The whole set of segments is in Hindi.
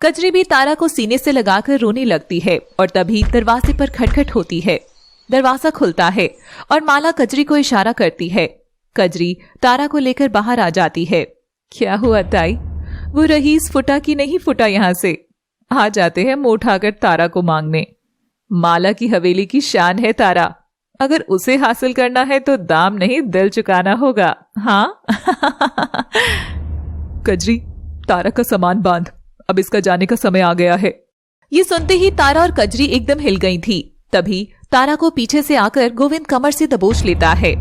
कजरी भी तारा को सीने से लगाकर रोने लगती है और तभी दरवाजे पर खटखट होती है। दरवाजा खुलता है और माला कजरी को इशारा करती है। कजरी तारा को लेकर बाहर आ जाती है। क्या हुआ ताई, वो रईस फुटा कि नहीं फुटा यहाँ से? आ जाते हैं मुंह उठाकर तारा को मांगने। माला की हवेली की शान है तारा, अगर उसे हासिल करना है तो दाम नहीं दिल चुकाना होगा। हाँ कजरी, तारा का सामान बांध, अब इसका जाने का समय आ गया है। ये सुनते ही तारा और कजरी एकदम हिल गई थी। तभी तारा को पीछे से आकर गोविंद कमर से दबोच लेता है।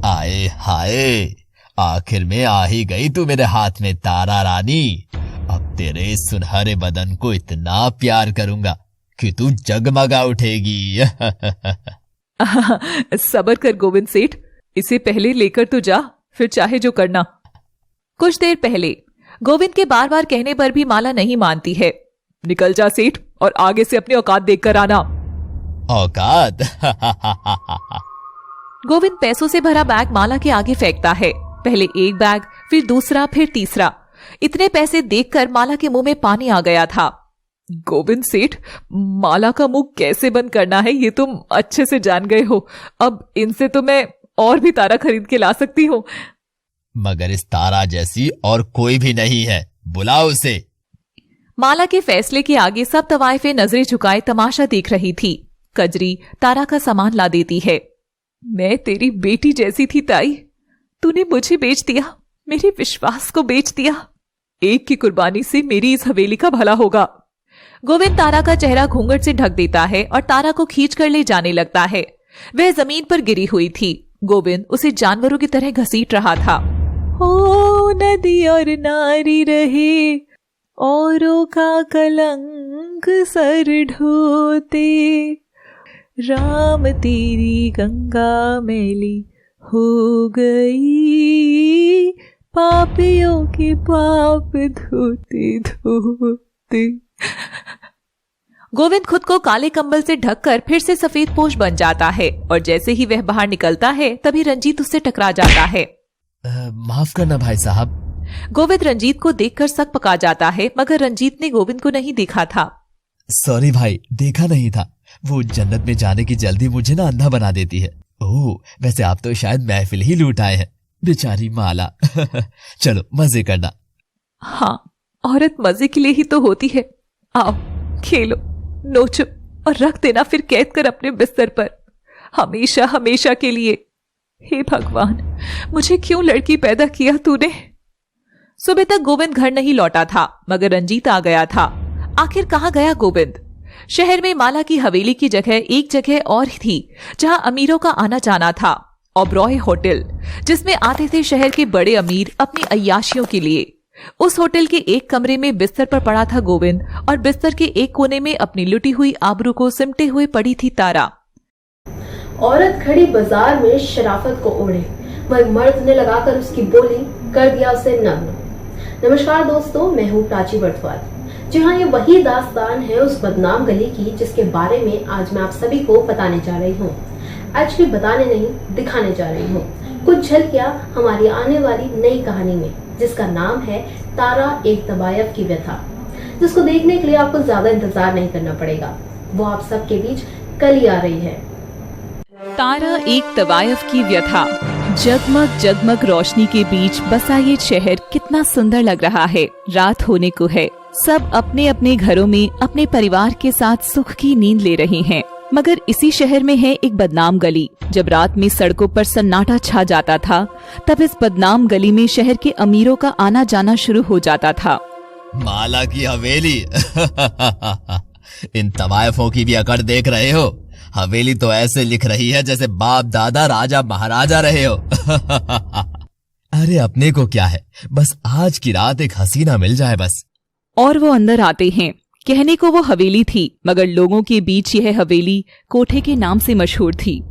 आए हाय, आखिर में आ ही गई तू मेरे हाथ में तारा रानी। अब तेरे सुनहरे बदन को इतना प्यार करूंगा कि तू जगमगा उठेगी। सब्र कर गोविंद सेठ, इसे पहले लेकर तो जा, फिर चाहे जो करना। कुछ देर पहले गोविंद के बार बार कहने पर भी माला नहीं मानती है। निकल जा सेठ और आगे से अपनी औकात देखकर आना। औकात? गोविंद पैसों से भरा बैग माला के आगे फेंकता है। पहले एक बैग, फिर दूसरा, फिर तीसरा। इतने पैसे देखकर माला के मुंह में पानी आ गया था। गोविंद सेठ, माला का मुंह कैसे बंद करना है ये तुम अच्छे से जान गए हो। अब इनसे तो मैं और भी तारा खरीद के ला सकती हूँ। मगर इस तारा जैसी और कोई भी नहीं है, बुलाओ उसे। माला के फैसले के आगे सब तवाइफे नजरें झुकाए तमाशा देख रही थी। कजरी तारा का सामान ला देती है। मैं तेरी बेटी जैसी थी ताई, तूने मुझे बेच दिया, मेरे विश्वास को बेच दिया। एक की कुर्बानी से मेरी इस हवेली का भला होगा। गोविंद तारा का चेहरा घूंघट से ढक देता है और तारा को खींच कर ले जाने लगता है। वह जमीन पर गिरी हुई थी। गोविंद उसे जानवरों की तरह घसीट रहा था। हो नदी और नारी रहे, औरों का कलंक सर ढोते, राम तेरी गंगा मैली हो गई, पापियों के पाप धोते धोते। गोविंद खुद को काले कंबल से ढककर फिर से सफेद पोश बन जाता है और जैसे ही वह बाहर निकलता है तभी रंजीत उससे टकरा जाता है। माफ करना भाई साहब। गोविंद रंजीत को देखकर सक पका जाता है, मगर रंजीत ने गोविंद को नहीं देखा था। सॉरी भाई, देखा नहीं था। वो जन्नत में जाने की जल्दी मुझे ना अंधा बना देती है। ओह, वैसे आप तो शायद महफिल ही लूट आए हैं, बेचारी माला। चलो मजे करना। हाँ, औरत मजे के लिए ही तो होती है। आओ खेलो, नोचो और रख देना फिर कैद कर अपने बिस्तर पर, हमेशा हमेशा के लिए। हे भगवान, मुझे क्यों लड़की पैदा किया तूने। सुबह तक गोविंद घर नहीं लौटा था, मगर रंजीत आ गया था। आखिर कहाँ गया गोविंद? शहर में माला की हवेली की जगह एक जगह और थी जहां अमीरों का आना जाना था, ओबरॉय होटल, जिसमें आते थे शहर के बड़े अमीर अपनी अय्याशियों के लिए। उस होटल के एक कमरे में बिस्तर पर पड़ा था गोविंद और बिस्तर के एक कोने में अपनी लुटी हुई आबरू को सिमटे हुए पड़ी थी तारा। औरत खड़ी बाजार में शराफत को ओढ़े, वही मर्द ने लगाकर उसकी बोली कर दिया उसे नग्न। नमस्कार दोस्तों, मैं हूँ प्राची बर्थवाल। जी हाँ, ये वही दास्तान है उस बदनाम गली की जिसके बारे में आज मैं आप सभी को बताने जा रही हूँ। एक्चुअली बताने नहीं, दिखाने जा रही हूँ कुछ झलकियाँ हमारी आने वाली नई कहानी में, जिसका नाम है तारा एक तवायफ की व्यथा, जिसको देखने के लिए आपको ज्यादा इंतजार नहीं करना पड़ेगा। वो आप सबके बीच कल ही आ रही है। तारा एक तवायफ की व्यथा। जगमग जगमग रोशनी के बीच बसा ये शहर कितना सुंदर लग रहा है। रात होने को है, सब अपने अपने घरों में अपने परिवार के साथ सुख की नींद ले रहे हैं। मगर इसी शहर में है एक बदनाम गली। जब रात में सड़कों पर सन्नाटा छा जाता था, तब इस बदनाम गली में शहर के अमीरों का आना जाना शुरू हो जाता था। माला की हवेली। इन तवायफों की भी अकड़ देख रहे हो? हवेली तो ऐसे लिख रही है जैसे बाप दादा राजा महाराजा रहे हो। अरे अपने को क्या है, बस आज की रात एक हसीना मिल जाए बस। और वो अंदर आते हैं। कहने को वो हवेली थी, मगर लोगों के बीच यह हवेली कोठे के नाम से मशहूर थी।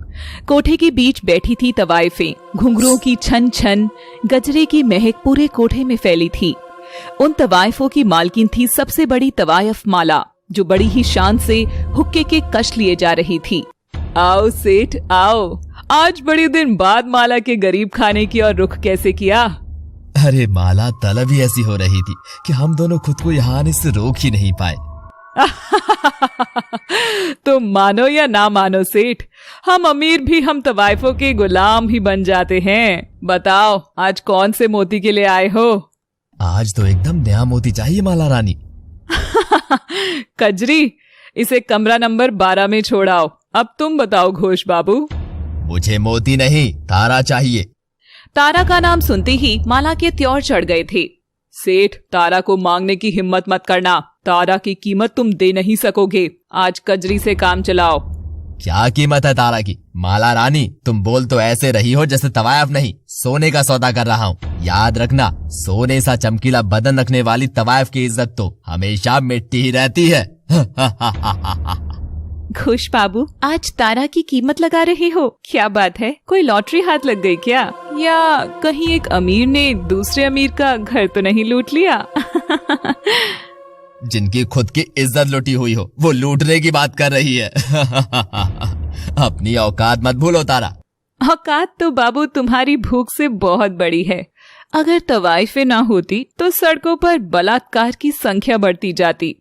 कोठे के बीच बैठी थी तवाइफें। घुंघरुओं की छन छन, गजरे की महक पूरे कोठे में फैली थी। उन तवाइफों की मालकिन थी सबसे बड़ी तवायफ माला, जो बड़ी ही शान से हुक्के के कश लिए जा रही थी। आओ सेठ आओ, आज बड़े दिन बाद माला के गरीब खाने की और रुख कैसे किया। अरे माला, तलब ही ऐसी हो रही थी कि हम दोनों खुद को यहाँ आने से रोक ही नहीं पाए। तो मानो या ना मानो सेठ, हम अमीर भी हम तवाइफों के गुलाम ही बन जाते हैं। बताओ आज कौन से मोती के लिए आए हो? आज तो एकदम नया मोती चाहिए माला रानी। कजरी, इसे कमरा नंबर 12 में छोड़ाओ। अब तुम बताओ घोष बाबू। मुझे मोती नहीं, तारा चाहिए। तारा का नाम सुनते ही माला के त्योर चढ़ गए थे। सेठ, तारा को मांगने की हिम्मत मत करना। तारा की कीमत तुम दे नहीं सकोगे। आज कजरी से काम चलाओ। क्या कीमत है तारा की? माला रानी, तुम बोल तो ऐसे रही हो जैसे तवायफ नहीं, सोने का सौदा कर रहा हूँ। याद रखना, सोने सा चमकीला बदन रखने वाली तवायफ की इज्जत तो हमेशा मिटती ही रहती है। घोष बाबू, आज तारा की कीमत लगा रहे हो? क्या बात है, कोई लॉटरी हाथ लग गई क्या? या कहीं एक अमीर ने दूसरे अमीर का घर तो नहीं लूट लिया? जिनकी खुद की इज्जत लुटी हुई हो, वो लूटने की बात कर रही है। अपनी औकात मत भूलो तारा। औकात तो बाबू तुम्हारी भूख से बहुत बड़ी है। अगर तवाइफें ना होती तो सड़कों पर बलात्कार की संख्या बढ़ती जाती।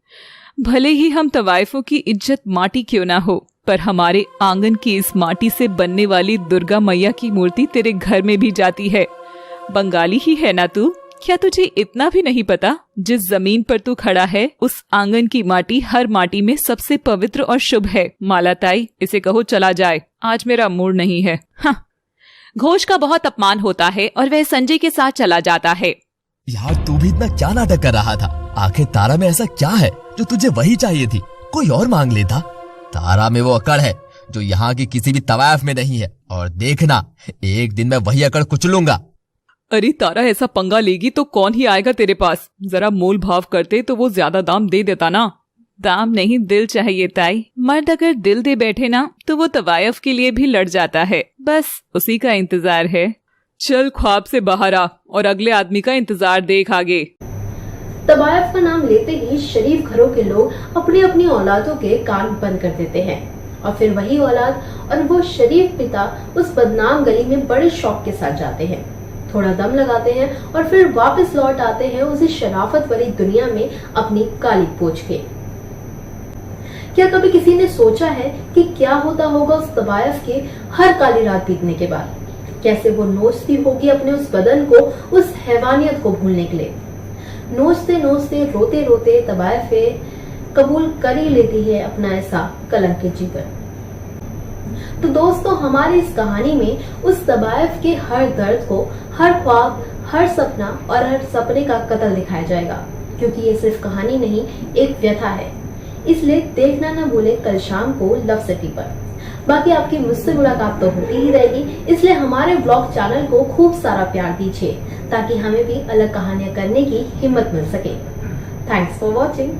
भले ही हम तवाइफों की इज्जत माटी क्यों ना हो, पर हमारे आंगन की इस माटी से बनने वाली दुर्गा मैया की मूर्ति तेरे घर में भी जाती है। बंगाली ही है ना तू? क्या तुझे इतना भी नहीं पता, जिस जमीन पर तू खड़ा है उस आंगन की माटी हर माटी में सबसे पवित्र और शुभ है। माला ताई, इसे कहो चला जाए, आज मेरा मूड नहीं है। हाँ। घोष का बहुत अपमान होता है और वह संजय के साथ चला जाता है। यार, तू भी इतना क्या नाटक कर रहा था? आखिर तारा में ऐसा क्या है जो तुझे वही चाहिए थी? कोई और मांग लेता। तारा में वो अकड़ है जो यहाँ की किसी भी तवायफ में नहीं है, और देखना एक दिन मैं वही अकड़ कुचलूंगा। अरे तारा ऐसा पंगा लेगी तो कौन ही आएगा तेरे पास? जरा मोल भाव करते तो वो ज्यादा दाम दे देता ना। दाम नहीं, दिल चाहिए ताई। मर्द अगर दिल दे बैठे ना तो वो तवायफ के लिए भी लड़ जाता है। बस उसी का इंतजार है। चल ख्वाब से बाहर आ और अगले आदमी का इंतजार देख आगे। तवायफ का नाम लेते ही शरीफ घरों के लोग अपनी अपनी औलादों के कान बंद कर देते हैं, और फिर वही औलाद और वो शरीफ पिता उस बदनाम गली में बड़े शौक के साथ जाते हैं, थोड़ा दम लगाते हैं और फिर वापस लौट आते हैं उसी शराफत भरी दुनिया में अपनी काली पोंछ के। क्या कभी किसी ने सोचा है कि क्या होता होगा उस तवायफ के हर काली रात बीतने के बाद? कैसे वो नोचती होगी अपने उस बदन को उस हैवानियत को भूलने के लिए। नोचते नोचते रोते रोते तवायफे कबूल कर ही लेती है अपना ऐसा कलंकित जीवन। तो दोस्तों, हमारी इस कहानी में उस तवायफ के हर दर्द को, हर ख्वाब, हर सपना और हर सपने का कत्ल दिखाया जाएगा, क्योंकि ये सिर्फ कहानी नहीं, एक व्यथा है। इसलिए देखना न भूले कल शाम को लव सिटी पर। बाकी आपकी मुझसे मुलाकात तो होती ही रहेगी, इसलिए हमारे ब्लॉग चैनल को खूब सारा प्यार दीजिए ताकि हमें भी अलग कहानियां करने की हिम्मत मिल सके। Thanks for watching.